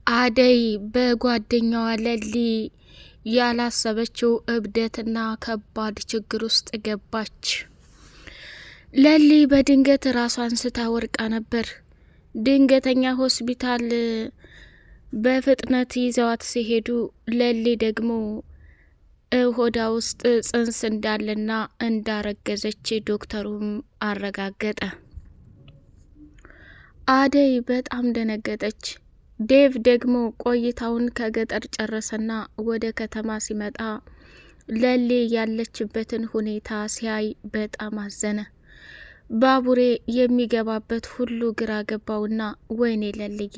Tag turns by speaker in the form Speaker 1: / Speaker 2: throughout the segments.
Speaker 1: አደይ በጓደኛዋ ለሊ ያላሰበችው እብደትና ከባድ ችግር ውስጥ ገባች። ለሊ በድንገት ራሷን ስታ ወርቃ ነበር። ድንገተኛ ሆስፒታል በፍጥነት ይዘዋት ሲሄዱ ለሊ ደግሞ ሆዷ ውስጥ ጽንስ እንዳለና እንዳረገዘች ዶክተሩም አረጋገጠ። አደይ በጣም ደነገጠች። ዴቭ ደግሞ ቆይታውን ከገጠር ጨረሰና ወደ ከተማ ሲመጣ ለሊ ያለችበትን ሁኔታ ሲያይ በጣም አዘነ። ባቡሬ የሚገባበት ሁሉ ግራ ገባውና ወይኔ ለልዬ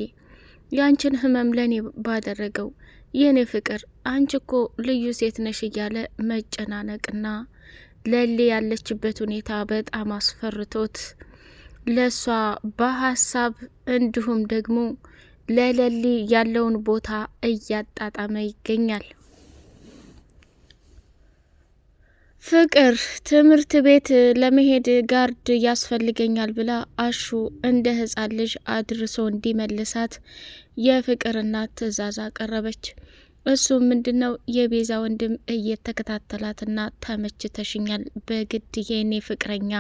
Speaker 1: ያንቺን ህመም ለኔ ባደረገው የኔ ፍቅር አንቺ እኮ ልዩ ሴት ነሽ እያለ መጨናነቅና ለሊ ያለችበት ሁኔታ በጣም አስፈርቶት ለሷ በሀሳብ እንዲሁም ደግሞ ለለሊ ያለውን ቦታ እያጣጣመ ይገኛል። ፍቅር ትምህርት ቤት ለመሄድ ጋርድ ያስፈልገኛል ብላ አሹ እንደ ህፃን ልጅ አድርሶ እንዲመልሳት የፍቅር እናት ትዕዛዝ አቀረበች። እሱ ምንድነው የቤዛ ወንድም እየተከታተላትና ተመችተሽኛል፣ በግድ የኔ ፍቅረኛ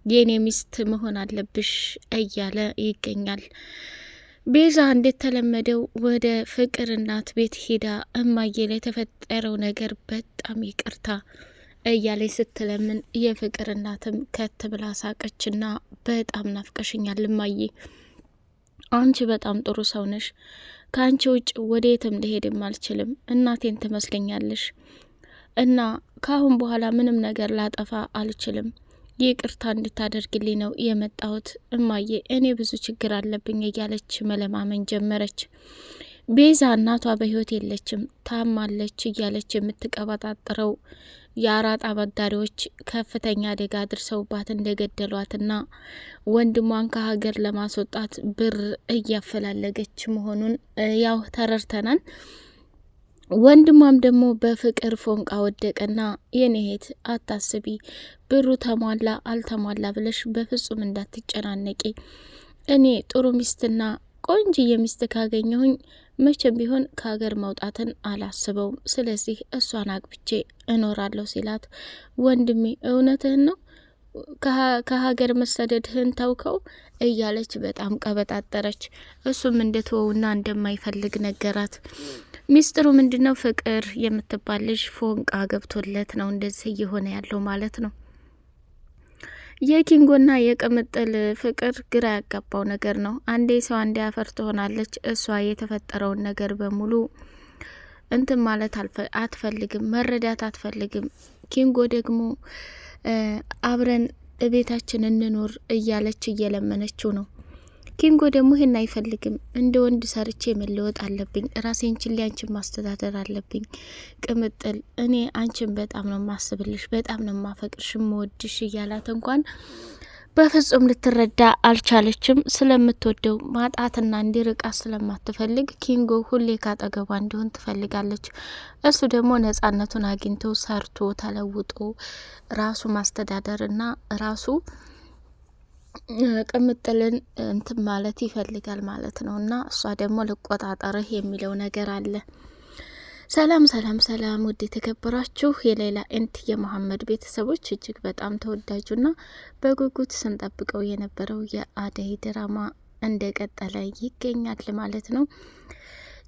Speaker 1: የኔ ሚስት መሆን አለብሽ እያለ ይገኛል። ቤዛ እንደተለመደው ወደ ፍቅር እናት ቤት ሄዳ እማዬ ላይ የተፈጠረው ነገር በጣም ይቅርታ እያለች ስትለምን የፍቅር እናትም ከት ብላ ሳቀችና በጣም ናፍቀሽኛል እማዬ፣ አንቺ በጣም ጥሩ ሰው ነሽ፣ ከአንቺ ውጭ ወዴትም ልሄድም አልችልም፣ እናቴን ትመስለኛለሽ እና ካሁን በኋላ ምንም ነገር ላጠፋ አልችልም፣ ይቅርታ እንድታደርግልኝ ነው የመጣሁት እማዬ፣ እኔ ብዙ ችግር አለብኝ እያለች መለማመን ጀመረች። ቤዛ እናቷ በህይወት የለችም ታማለች እያለች የምትቀባጣጥረው የአራጣ አበዳሪዎች ከፍተኛ አደጋ አድርሰውባት እንደገደሏትና ወንድሟን ከሀገር ለማስወጣት ብር እያፈላለገች መሆኑን ያው ተረድተናል። ወንድሟም ደግሞ በፍቅር ፎንቃ ወደቀና የኔ እህት አታስቢ፣ ብሩ ተሟላ አልተሟላ ብለሽ በፍጹም እንዳትጨናነቂ፣ እኔ ጥሩ ሚስትና ቆንጅዬ ሚስት ካገኘሁኝ መቼም ቢሆን ከሀገር መውጣትን አላስበውም፣ ስለዚህ እሷን አግብቼ እኖራለሁ ሲላት፣ ወንድሜ እውነትህን ነው ከሀገር መሰደድህን ታውከው እያለች በጣም ቀበጣጠረች። እሱም እንደተወውና እንደማይፈልግ ነገራት። ሚስጥሩ ምንድነው? ፍቅር የምትባል ልጅ ፎንቃ ገብቶለት ነው እንደዚህ እየሆነ ያለው ማለት ነው። የኪንጎና የቅምጥል ፍቅር ግራ ያጋባው ነገር ነው። አንዴ ሰው አንዴ አፈር ትሆናለች። እሷ የተፈጠረውን ነገር በሙሉ እንትን ማለት አትፈልግም፣ መረዳት አትፈልግም። ኪንጎ ደግሞ አብረን ቤታችን እንኖር እያለች እየለመነችው ነው። ኪንጎ ደግሞ ይሄን አይፈልግም። እንደ ወንድ ሰርቼ መለወጥ አለብኝ፣ ራሴን ችሌ አንቺን ማስተዳደር አለብኝ። ቅምጥል እኔ አንቺን በጣም ነው ማስብልሽ፣ በጣም ነው ማፈቅርሽ፣ መወድሽ እያላት እንኳን በፍጹም ልትረዳ አልቻለችም። ስለምትወደው ማጣትና እንዲርቃ ስለማትፈልግ ኪንጎ ሁሌ ካጠገቧ እንዲሆን ትፈልጋለች። እሱ ደግሞ ነጻነቱን አግኝቶ ሰርቶ ተለውጦ ራሱ ማስተዳደርና ራሱ ቅምጥልን እንትን ማለት ይፈልጋል ማለት ነው። እና እሷ ደግሞ ልቆጣጠርህ የሚለው ነገር አለ። ሰላም ሰላም ሰላም! ውድ የተከበራችሁ የሌላ ኤንድ የመሐመድ ቤተሰቦች እጅግ በጣም ተወዳጁና በጉጉት ስንጠብቀው የነበረው የአደይ ድራማ እንደቀጠለ ይገኛል ማለት ነው።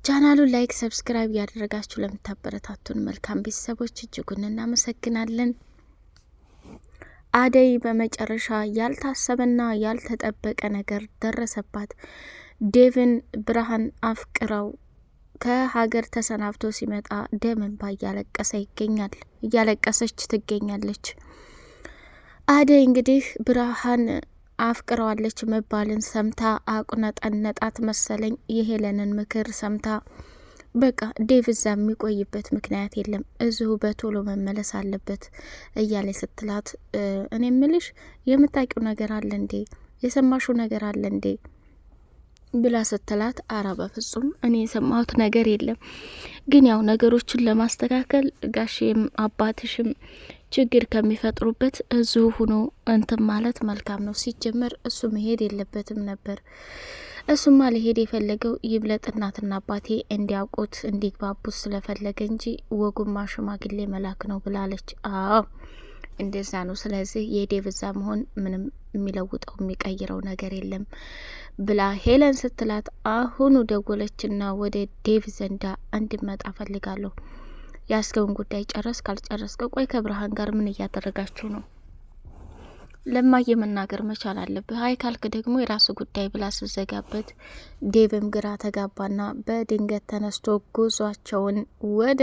Speaker 1: ቻናሉን ላይክ፣ ሰብስክራይብ ያደረጋችሁ ለምታበረታቱን መልካም ቤተሰቦች እጅጉን እናመሰግናለን። አደይ በመጨረሻ ያልታሰበና ያልተጠበቀ ነገር ደረሰባት። ዴቭን ብርሃን አፍቅረው ከሀገር ተሰናብቶ ሲመጣ ደም እንባ እያለቀሰች ትገኛለች። አደይ እንግዲህ ብርሃን አፍቅረዋለች መባልን ሰምታ አቁነጠነጣት መሰለኝ። የሄለንን ምክር ሰምታ በቃ ዴቭ እዛ የሚቆይበት ምክንያት የለም፣ እዚሁ በቶሎ መመለስ አለበት እያለ ስትላት፣ እኔ ምልሽ የምታውቂው ነገር አለ እንዴ? የሰማሽው ነገር አለ እንዴ ብላ ስትላት፣ አራ በፍጹም እኔ የሰማሁት ነገር የለም፣ ግን ያው ነገሮችን ለማስተካከል ጋሽም አባትሽም ችግር ከሚፈጥሩበት እዚሁ ሆኖ እንትን ማለት መልካም ነው። ሲጀመር እሱ መሄድ የለበትም ነበር እሱማ ሊሄድ የፈለገው ይብለጥ እናትና አባቴ እንዲያውቁት እንዲግባቡት ስለፈለገ እንጂ ወጉማ ሽማግሌ መላክ ነው ብላለች። አዎ እንደዛ ነው። ስለዚህ የዴቭ እዛ መሆን ምንም የሚለውጠው የሚቀይረው ነገር የለም ብላ ሄለን ስትላት አሁኑ ደወለችና ወደ ዴቭ ዘንዳ እንድመጣ ፈልጋለሁ። ያስገውን ጉዳይ ጨረስ ካልጨረስከ ቆይ ከብርሃን ጋር ምን እያደረጋችሁ ነው? ለማየ መናገር መቻል አለብህ። ሀይ ካልክ ደግሞ የራሱ ጉዳይ ብላ ስዘጋበት ዴቭም ግራ ተጋባና በድንገት ተነስቶ ጉዟቸውን ወደ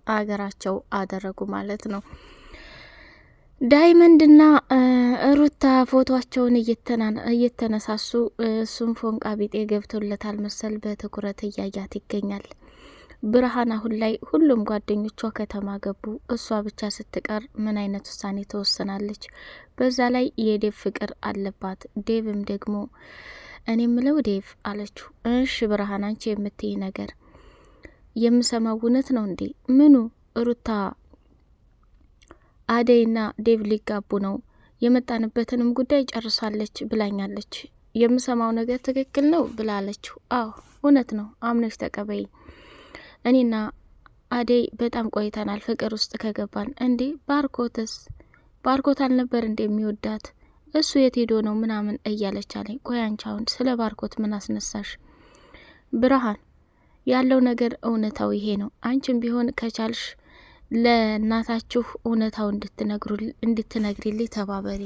Speaker 1: አገራቸው አደረጉ ማለት ነው። ዳይመንድና ሩታ ፎቶቸውን እየተነሳሱ እሱም ፎንቃ ቢጤ ገብቶለታል መሰል በትኩረት እያያት ይገኛል። ብርሃን አሁን ላይ ሁሉም ጓደኞቿ ከተማ ገቡ። እሷ ብቻ ስትቀር ምን አይነት ውሳኔ ትወስናለች? በዛ ላይ የዴቭ ፍቅር አለባት። ዴቭም ደግሞ እኔ ምለው ዴቭ አለችው። እሺ ብርሃን አንቺ የምትይ ነገር የምሰማው እውነት ነው እንዴ? ምኑ? ሩታ አደይና ዴቭ ሊጋቡ ነው፣ የመጣንበትንም ጉዳይ ጨርሳለች ብላኛለች። የምሰማው ነገር ትክክል ነው ብላለችው። አዎ እውነት ነው፣ አምነሽ ተቀበይ። እኔና አደይ በጣም ቆይተናል ፍቅር ውስጥ ከገባን። እንዴ ባርኮትስ? ባርኮት አልነበር እንደሚወዳት? እሱ የት ሄዶ ነው ምናምን እያለች አለኝ። ቆይ አንቺ አሁን ስለ ባርኮት ምን አስነሳሽ? ብርሃን ያለው ነገር እውነታው ይሄ ነው። አንቺም ቢሆን ከቻልሽ ለእናታችሁ እውነታው እንድትነግሪልኝ ተባበሪ።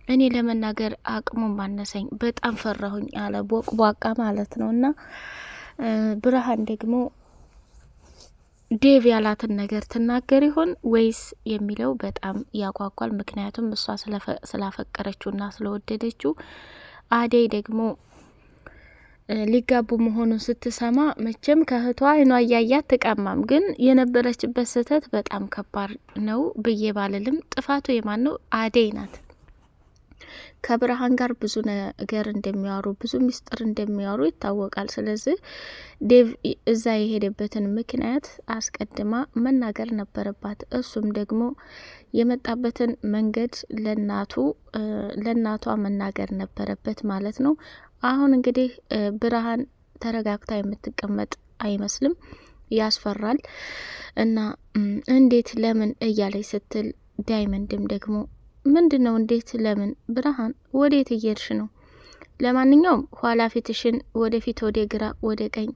Speaker 1: እኔ ለመናገር አቅሙን ባነሰኝ በጣም ፈራሁኝ አለ ቦቅቧቃ ማለት ነው። እና ብርሃን ደግሞ ዴቭ ያላትን ነገር ትናገር ይሆን ወይስ የሚለው በጣም ያጓጓል። ምክንያቱም እሷ ስላፈቀረችውና ስለወደደችው፣ አደይ ደግሞ ሊጋቡ መሆኑን ስትሰማ መቼም ከእህቷ አይኗ እያያት ትቀማም። ግን የነበረችበት ስህተት በጣም ከባድ ነው ብዬ ባልልም ጥፋቱ የማን ነው? አደይ ናት። ከብርሃን ጋር ብዙ ነገር እንደሚያወሩ ብዙ ሚስጥር እንደሚያወሩ ይታወቃል። ስለዚህ ዴቭ እዛ የሄደበትን ምክንያት አስቀድማ መናገር ነበረባት። እሱም ደግሞ የመጣበትን መንገድ ለእናቷ መናገር ነበረበት ማለት ነው። አሁን እንግዲህ ብርሃን ተረጋግታ የምትቀመጥ አይመስልም፣ ያስፈራል። እና እንዴት ለምን እያለች ስትል ዳይመንድም ደግሞ ምንድነው? እንዴት ለምን? ብርሃን ወዴት እየሄድሽ ነው? ለማንኛውም ኋላ ፊትሽን ወደፊት፣ ወደ ግራ፣ ወደ ቀኝ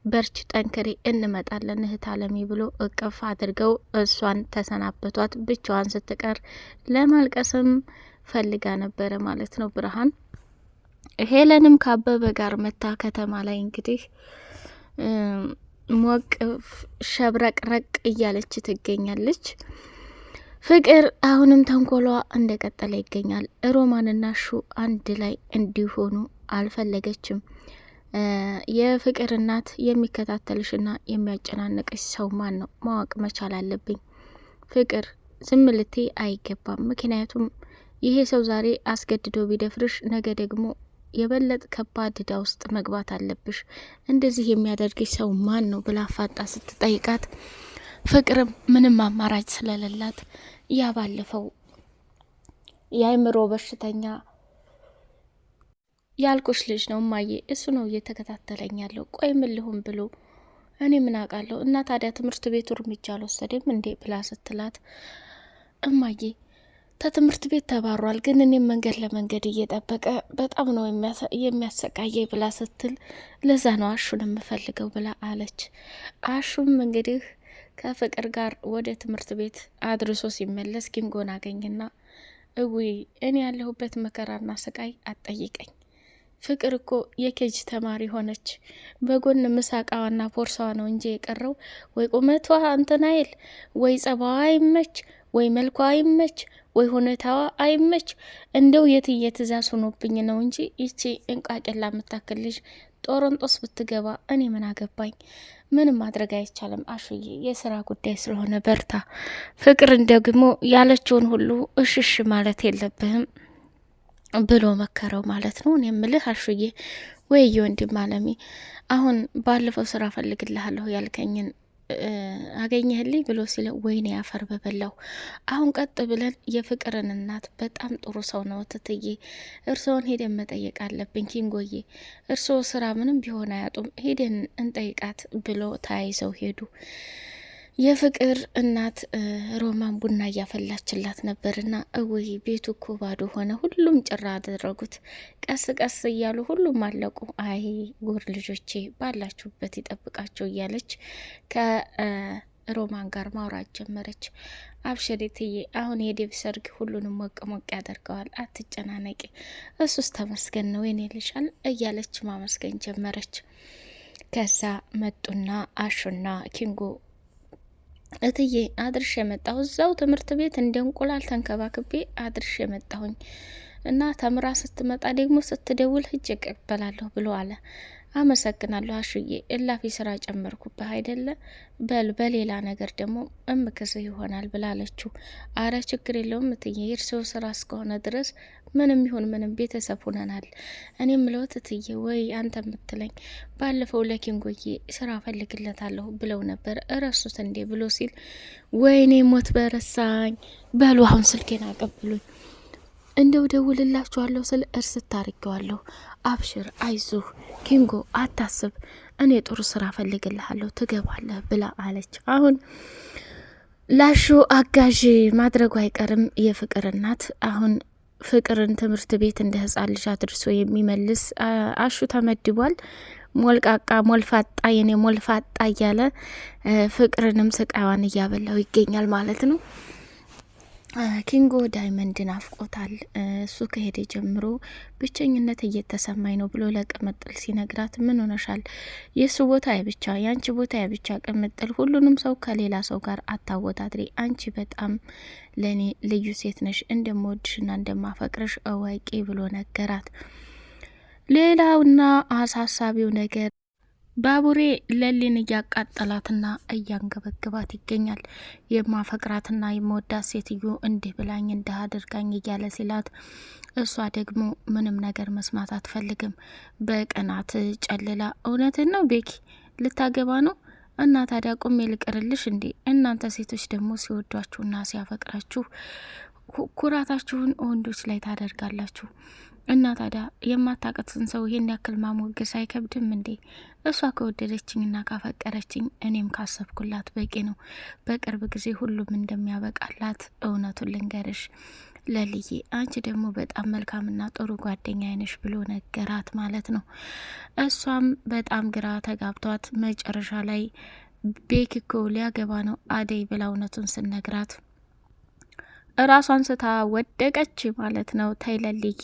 Speaker 1: በርች፣ ጠንክሬ፣ እንመጣለን እህት አለሚ ብሎ እቅፍ አድርገው እሷን ተሰናበቷት። ብቻዋን ስትቀር ለማልቀስም ፈልጋ ነበረ ማለት ነው ብርሃን። ሄለንም ከአበበ ጋር መታ ከተማ ላይ እንግዲህ ሞቅ ሸብረቅረቅ እያለች ትገኛለች። ፍቅር አሁንም ተንኮሏ እንደቀጠለ ይገኛል። ሮማንና ሹ አንድ ላይ እንዲሆኑ አልፈለገችም። የፍቅር እናት የሚከታተልሽና የሚያጨናንቅሽ ሰው ማን ነው? ማወቅ መቻል አለብኝ። ፍቅር ዝም ልትይ አይገባም። ምክንያቱም ይሄ ሰው ዛሬ አስገድዶ ቢደፍርሽ ነገ ደግሞ የበለጥ ከባድ ዕዳ ውስጥ መግባት አለብሽ። እንደዚህ የሚያደርግሽ ሰው ማን ነው ብላ አፋጣ ስትጠይቃት ፍቅርም ምንም አማራጭ ስለሌላት ያ ባለፈው የአእምሮ በሽተኛ ያልኩሽ ልጅ ነው እማዬ፣ እሱ ነው እየተከታተለኝ ያለው። ቆይ ምን ልሁን ብሎ እኔ ምን አውቃለሁ። እና ታዲያ ትምህርት ቤቱ እርምጃ አልወሰደም እንዴ ብላ ስትላት እማዬ ከትምህርት ቤት ተባሯል፣ ግን እኔም መንገድ ለመንገድ እየጠበቀ በጣም ነው የሚያሰቃየኝ ብላ ስትል ለዛ ነው አሹን የምፈልገው ብላ አለች። አሹም እንግዲህ ከፍቅር ጋር ወደ ትምህርት ቤት አድርሶ ሲመለስ ኪንጎን አገኝና እዊ እኔ ያለሁበት መከራና ስቃይ አትጠይቀኝ። ፍቅር እኮ የኬጅ ተማሪ ሆነች። በጎን ምሳቃዋና ፖርሳዋ ነው እንጂ የቀረው ወይ ቁመቷ እንትን አይል፣ ወይ ጸባዋ አይመች፣ ወይ መልኳ አይመች፣ ወይ ሁኔታዋ አይመች። እንደው የትዬ ትእዛዝ ሆኖብኝ ነው እንጂ ይቺ እንቃቄላ የምታክል ልጅ ጦሮንጦስ ብትገባ እኔ ምን አገባኝ? ምንም ማድረግ አይቻልም አሹዬ፣ የስራ ጉዳይ ስለሆነ በርታ። ፍቅርን ደግሞ ያለችውን ሁሉ እሽሽ ማለት የለብህም ብሎ መከረው ማለት ነው። እኔ የምልህ አሹዬ፣ ወይ ወንድም አለሚ፣ አሁን ባለፈው ስራ ፈልግልሃለሁ ያልከኝን አገኘህልኝ ብሎ ሲለው ወይኔ ያፈር በበላው። አሁን ቀጥ ብለን የፍቅርን እናት በጣም ጥሩ ሰው ነው ትትዬ፣ እርስዎን ሄደን መጠየቅ አለብን ኪንጎዬ፣ እርስዎ ስራ ምንም ቢሆን አያጡም፣ ሄደን እንጠይቃት ብሎ ተያይዘው ሄዱ። የፍቅር እናት ሮማን ቡና እያፈላችላት ነበርና እውይ ቤቱ እኮ ባዶ ሆነ፣ ሁሉም ጭራ አደረጉት። ቀስ ቀስ እያሉ ሁሉም አለቁ። አይ ጉር ልጆቼ ባላችሁበት ይጠብቃቸው እያለች ከሮማን ጋር ማውራት ጀመረች። አብሽሪትዬ አሁን የዴቭ ሰርግ ሁሉንም ሞቅ ሞቅ ያደርገዋል፣ አትጨናነቂ፣ እሱስ ተመስገን ነው የኔ ልሻል እያለች ማመስገን ጀመረች። ከዛ መጡና አሹና ኪንጎ እትዬ አድርሽ የመጣሁ እዛው ትምህርት ቤት እንደ እንቁላል ተንከባክቤ አድርሽ የመጣሁኝ እና ተምራ ስትመጣ ደግሞ ስትደውል ሂጅ እቀበላለሁ ብሎ አለ። አመሰግናለሁ አሹዬ፣ እላፊ ስራ ጨመርኩብህ አይደለ? በል በሌላ ነገር ደግሞ እምክስህ ይሆናል ብላለችው። አረ ችግር የለውም እትዬ፣ የእርስዎ ስራ እስከሆነ ድረስ ምንም ይሁን ምንም ቤተሰብ ሆነናል። እኔ ምለውት እትዬ፣ ወይ አንተ የምትለኝ ባለፈው ለኪንጎዬ ስራ ፈልግለታለሁ ብለው ነበር እረሱት እንዴ ብሎ ሲል፣ ወይኔ ሞት በረሳኝ። በሉ አሁን ስልኬን አቀብሉኝ፣ እንደው ደውልላችኋለሁ ስል እርስ ታርገዋለሁ። አብሽር አይዞህ ኪንጎ አታስብ፣ እኔ ጥሩ ስራ ፈልግልሃለሁ ትገባለህ ብላ አለች። አሁን ላሹ አጋዥ ማድረጉ አይቀርም የፍቅር እናት። አሁን ፍቅርን ትምህርት ቤት እንደ ህጻን ልጅ አድርሶ የሚመልስ አሹ ተመድቧል። ሞልቃቃ ሞልፋጣ የኔ ሞልፋጣ እያለ ፍቅርንም ስቃዋን እያበላው ይገኛል ማለት ነው። ኪንጎ ዳይመንድን አፍቆታል። እሱ ከሄደ ጀምሮ ብቸኝነት እየተሰማኝ ነው ብሎ ለቅምጥል ሲነግራት፣ ምን ሆነሻል? የእሱ ቦታ የብቻ የአንቺ ቦታ የብቻ ቅምጥል፣ ሁሉንም ሰው ከሌላ ሰው ጋር አታወዳድሪ። አንቺ በጣም ለእኔ ልዩ ሴት ነሽ፣ እንደምወድሽና እንደማፈቅርሽ እወቂ ብሎ ነገራት። ሌላውና አሳሳቢው ነገር ባቡሬ ለሊን እያቃጠላትና እያንገበግባት ይገኛል። የማፈቅራትና የመወዳት ሴትዮ እንዲህ ብላኝ እንዲህ አድርጋኝ እያለ ሲላት፣ እሷ ደግሞ ምንም ነገር መስማት አትፈልግም። በቅናት ጨልላ፣ እውነትን ነው ቤኪ ልታገባ ነው እና ታዲያ ቁሜ ልቅርልሽ እንዴ? እናንተ ሴቶች ደግሞ ሲወዷችሁና ሲያፈቅራችሁ ኩራታችሁን ወንዶች ላይ ታደርጋላችሁ። እና ታዲያ የማታቀትን ሰው ይሄን ያክል ማሞገስ አይከብድም እንዴ? እሷ ከወደደችኝና ካፈቀረችኝ እኔም ካሰብኩላት በቂ ነው። በቅርብ ጊዜ ሁሉም እንደሚያበቃላት እውነቱን ልንገርሽ ለልዬ፣ አንቺ ደግሞ በጣም መልካምና ጥሩ ጓደኛ አይነሽ ብሎ ነገራት ማለት ነው። እሷም በጣም ግራ ተጋብቷት መጨረሻ ላይ ቤኪ እኮ ሊያገባ ነው አደይ ብላ እውነቱን ስነግራት ራሷን ስታ ወደቀች ማለት ነው። ተይለልዬ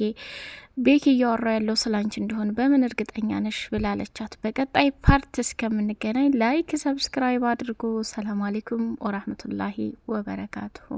Speaker 1: ቤኪ እያወራ ያለው ስላንቺ እንደሆነ በምን እርግጠኛ ነሽ ብላለቻት። በቀጣይ ፓርት እስከምንገናኝ ላይክ ሰብስክራይብ አድርጎ። ሰላም አለይኩም ወራህመቱላሂ ወበረካቱሁ።